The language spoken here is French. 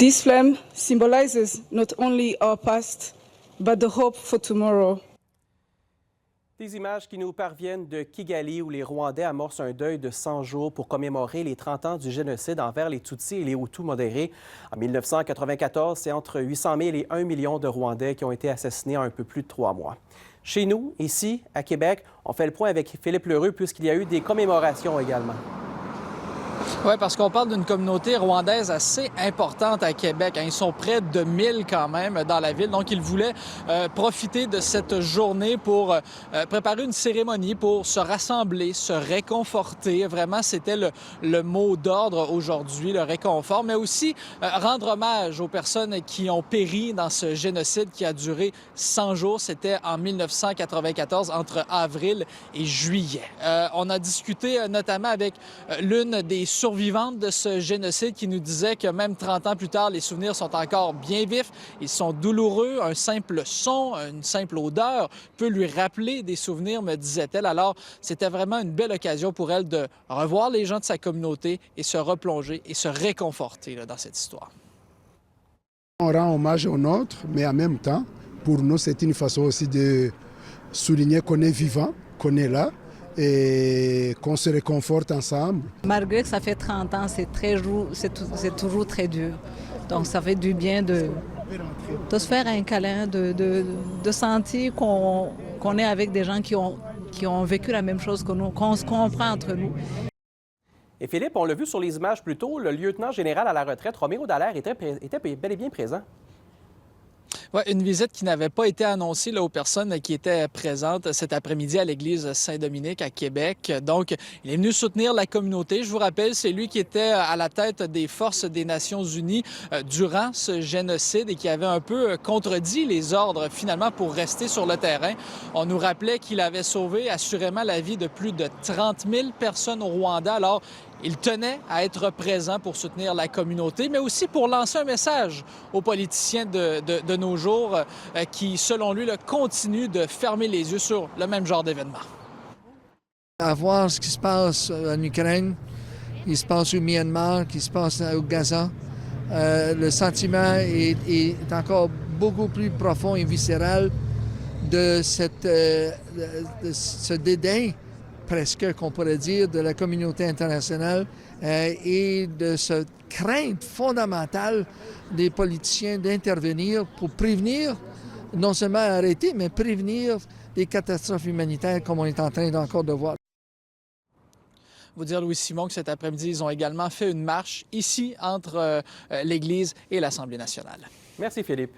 This flame symbolizes not only our past, but the hope for tomorrow. Des images qui nous parviennent de Kigali où les Rwandais amorcent un deuil de 100 jours pour commémorer les 30 ans du génocide envers les Tutsis et les Hutus modérés. En 1994, c'est entre 800 000 et 1 million de Rwandais qui ont été assassinés en un peu plus de 3 mois. Chez nous, ici, à Québec, on fait le point avec Philippe L'Heureux puisqu'il y a eu des commémorations également. Oui, parce qu'on parle d'une communauté rwandaise assez importante à Québec. Ils sont près de 1000 quand même dans la ville. Donc, ils voulaient profiter de cette journée pour préparer une cérémonie, pour se rassembler, se réconforter. Vraiment, c'était le mot d'ordre aujourd'hui, le réconfort, mais aussi rendre hommage aux personnes qui ont péri dans ce génocide qui a duré 100 jours. C'était en 1994, entre avril et juillet. On a discuté notamment avec l'une des survivantes de ce génocide qui nous disait que même 30 ans plus tard, les souvenirs sont encore bien vifs, ils sont douloureux, un simple son, une simple odeur peut lui rappeler des souvenirs, me disait-elle. Alors, c'était vraiment une belle occasion pour elle de revoir les gens de sa communauté et se replonger et se réconforter dans cette histoire. On rend hommage aux nôtres, mais en même temps, pour nous, c'est une façon aussi de souligner qu'on est vivant, qu'on est là, et qu'on se réconforte ensemble. Malgré que ça fait 30 ans, c'est toujours très dur. Donc ça fait du bien de se faire un câlin, de sentir qu'on est avec des gens qui ont vécu la même chose que nous, qu'on se comprend entre nous. Et Philippe, on l'a vu sur les images plus tôt, le lieutenant général à la retraite, Roméo Dallaire, était bel et bien présent. Oui, une visite qui n'avait pas été annoncée aux personnes qui étaient présentes cet après-midi à l'église Saint-Dominique à Québec. Donc, il est venu soutenir la communauté. Je vous rappelle, c'est lui qui était à la tête des forces des Nations unies durant ce génocide et qui avait un peu contredit les ordres finalement pour rester sur le terrain. On nous rappelait qu'il avait sauvé assurément la vie de plus de 30 000 personnes au Rwanda. Alors, il tenait à être présent pour soutenir la communauté, mais aussi pour lancer un message aux politiciens de nos jours qui, selon lui, continuent de fermer les yeux sur le même genre d'événement. À voir ce qui se passe en Ukraine, ce qui se passe au Myanmar, ce qui se passe au Gaza, le sentiment est encore beaucoup plus profond et viscéral de ce dédain presque, qu'on pourrait dire, de la communauté internationale et de cette crainte fondamentale des politiciens d'intervenir pour prévenir, non seulement arrêter, mais prévenir des catastrophes humanitaires comme on est en train encore de voir. Vous dire, Louis-Simon, que cet après-midi, ils ont également fait une marche ici entre l'Église et l'Assemblée nationale. Merci Philippe.